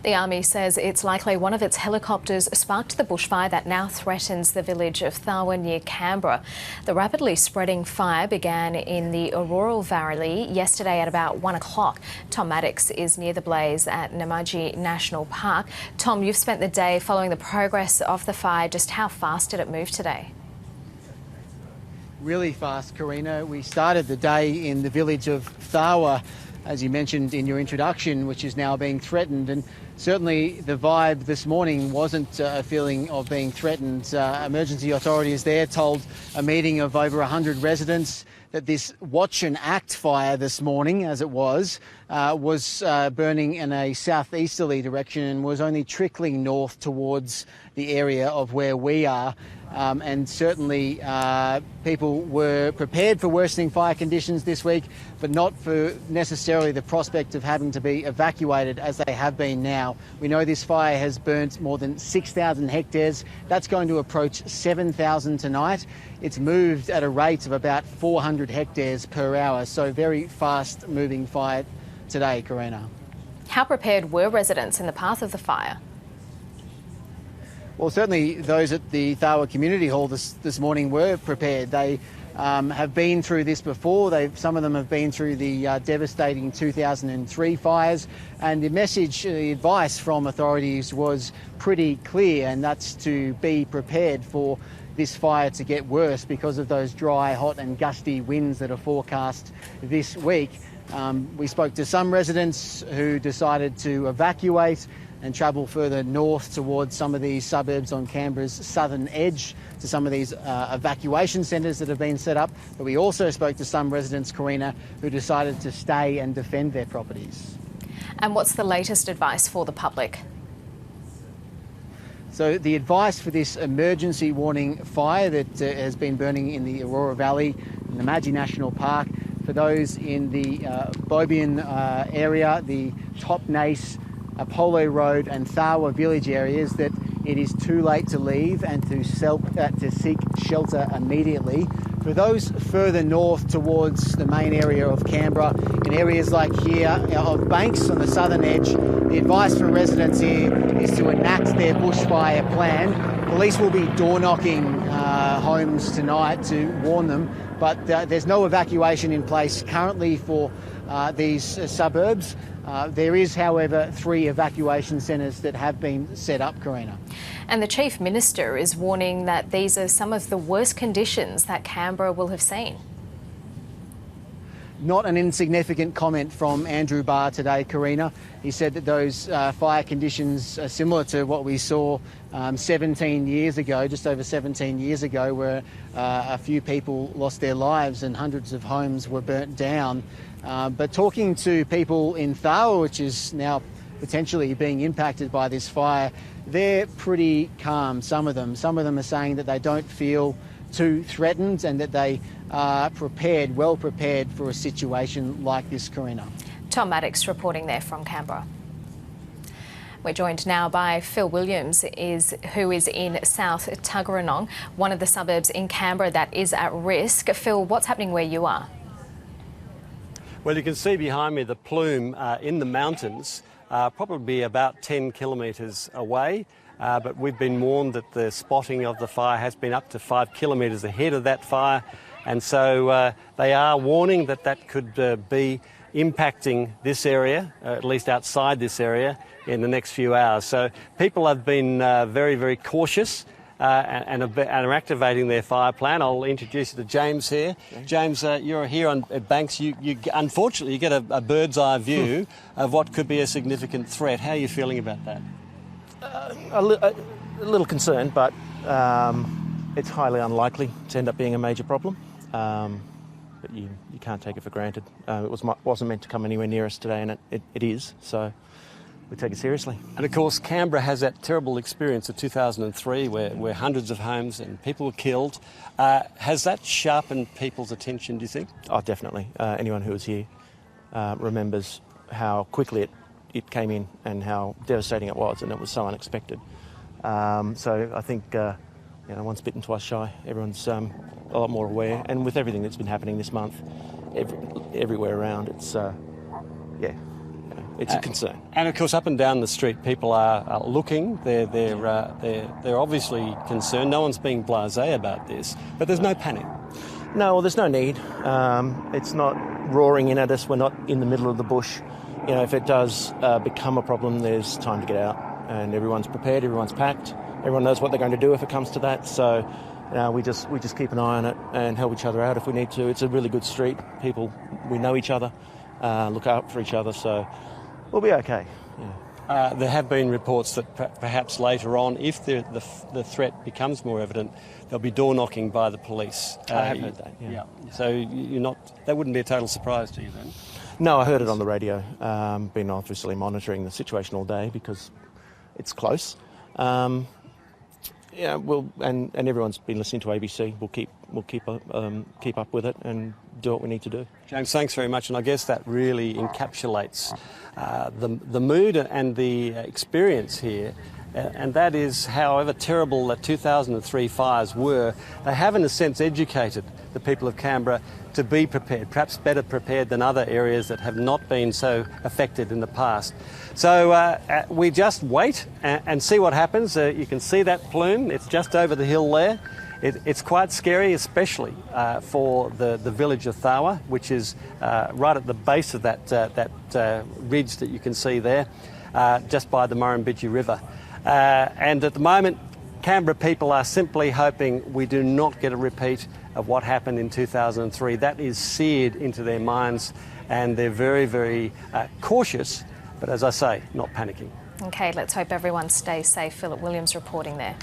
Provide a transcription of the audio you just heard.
The Army says it's likely one of its helicopters sparked the bushfire that now threatens the village of Tharwa near Canberra. The rapidly spreading fire began in the Orroral Valley yesterday at about 1 o'clock. Tom Maddox is near the blaze at Namadgi National Park. Tom, you've spent the day following the progress of the fire. Just how fast did it move today? Really fast, Karina. We started the day in the village of Tharwa, as you mentioned in your introduction, which is now being threatened. And certainly the vibe this morning wasn't a feeling of being threatened. Emergency authorities there told a meeting of over 100 residents that this watch and act fire this morning, as it was burning in a southeasterly direction and was only trickling north towards the area of where we are. And certainly people were prepared for worsening fire conditions this week, but not for necessarily the prospect of having to be evacuated as they have been now. We know this fire has burnt more than 6,000 hectares. That's going to approach 7,000 tonight. It's moved at a rate of about 400 hectares per hour, so very fast moving fire today, Karina. How prepared were residents in the path of the fire? Well, certainly those at the Tharwa Community Hall this morning were prepared. They have been through this before. Some of them have been through the devastating 2003 fires, and the advice from authorities was pretty clear, and that's to be prepared for this fire to get worse because of those dry, hot and gusty winds that are forecast this week. We spoke to some residents who decided to evacuate and travel further north towards some of these suburbs on Canberra's southern edge, to some of these evacuation centres that have been set up. But we also spoke to some residents, Karina, who decided to stay and defend their properties. And what's the latest advice for the public? So the advice for this emergency warning fire that has been burning in the Orroral Valley, in the Namadgi National Park, for those in the Bobian area, the Top Nace, Apollo Road and Tharwa village areas, that it is too late to leave and to seek shelter immediately. For those further north towards the main area of Canberra, in areas like here of Banks on the southern edge, the advice for residents here is to enact their bushfire plan. Police will be door knocking homes tonight to warn them, but there's no evacuation in place currently for these suburbs. There is, however, 3 evacuation centres that have been set up, Karina. And the Chief Minister is warning that these are some of the worst conditions that Canberra will have seen. Not an insignificant comment from Andrew Barr today, Karina. He said that those fire conditions are similar to what we saw 17 years ago, just over 17 years ago, where a few people lost their lives and hundreds of homes were burnt down. But talking to people in Tharwa, which is now potentially being impacted by this fire, they're pretty calm, some of them. Some of them are saying that they don't feel too threatened and that they are prepared, well prepared for a situation like this, Karina. Tom Maddox reporting there from Canberra. We're joined now by Phil Williams, who is in South Tuggeranong, one of the suburbs in Canberra that is at risk. Phil, what's happening where you are? Well, you can see behind me the plume in the mountains, probably about 10 kilometres away. But we've been warned that the spotting of the fire has been up to 5 kilometres ahead of that fire. And so they are warning that that could be impacting this area, at least outside this area, in the next few hours. So people have been very, very cautious and are activating their fire plan. I'll introduce you to James here. Okay. James, you're here at Banks. Unfortunately, you get a bird's eye view of what could be a significant threat. How are you feeling about that? A little concerned, but it's highly unlikely to end up being a major problem. But you can't take it for granted. It wasn't meant to come anywhere near us today, and it is, so we take it seriously. And of course, Canberra has that terrible experience of 2003 where hundreds of homes and people were killed. Has that sharpened people's attention, do you think? Oh, definitely. Anyone who was here remembers how quickly it came in and how devastating it was, and it was so unexpected. So I think, once bitten, twice shy. Everyone's a lot more aware, and with everything that's been happening this month, everywhere around, it's it's a concern. And of course, up and down the street, people are looking. They're obviously concerned. No one's being blasé about this, but there's no panic. No, well, there's no need. It's not roaring in at us. We're not in the middle of the bush. You know, if it does become a problem, there's time to get out, and everyone's prepared. Everyone's packed. Everyone knows what they're going to do if it comes to that. So, we just keep an eye on it and help each other out if we need to. It's a really good street. People, we know each other, look out for each other. So, we'll be okay. Yeah. There have been reports that perhaps later on, if the threat becomes more evident, there'll be door knocking by the police. I have heard that. Yeah. So that wouldn't be a total surprise to you then? No, I heard it on the radio. Been obviously monitoring the situation all day because it's close. And everyone's been listening to ABC. We'll keep up with it and do what we need to do. James, thanks very much, and I guess that really encapsulates the mood and the experience here. And that is, however terrible the 2003 fires were, they have in a sense educated the people of Canberra to be prepared, perhaps better prepared than other areas that have not been so affected in the past. So we just wait and see what happens. You can see that plume, it's just over the hill there. It's quite scary, especially for the village of Thawa, which is right at the base of that ridge that you can see there, just by the Murrumbidgee River. And at the moment, Canberra people are simply hoping we do not get a repeat of what happened in 2003. That is seared into their minds, and they're very, very cautious, but as I say, not panicking. Okay, let's hope everyone stays safe. Philip Williams reporting there.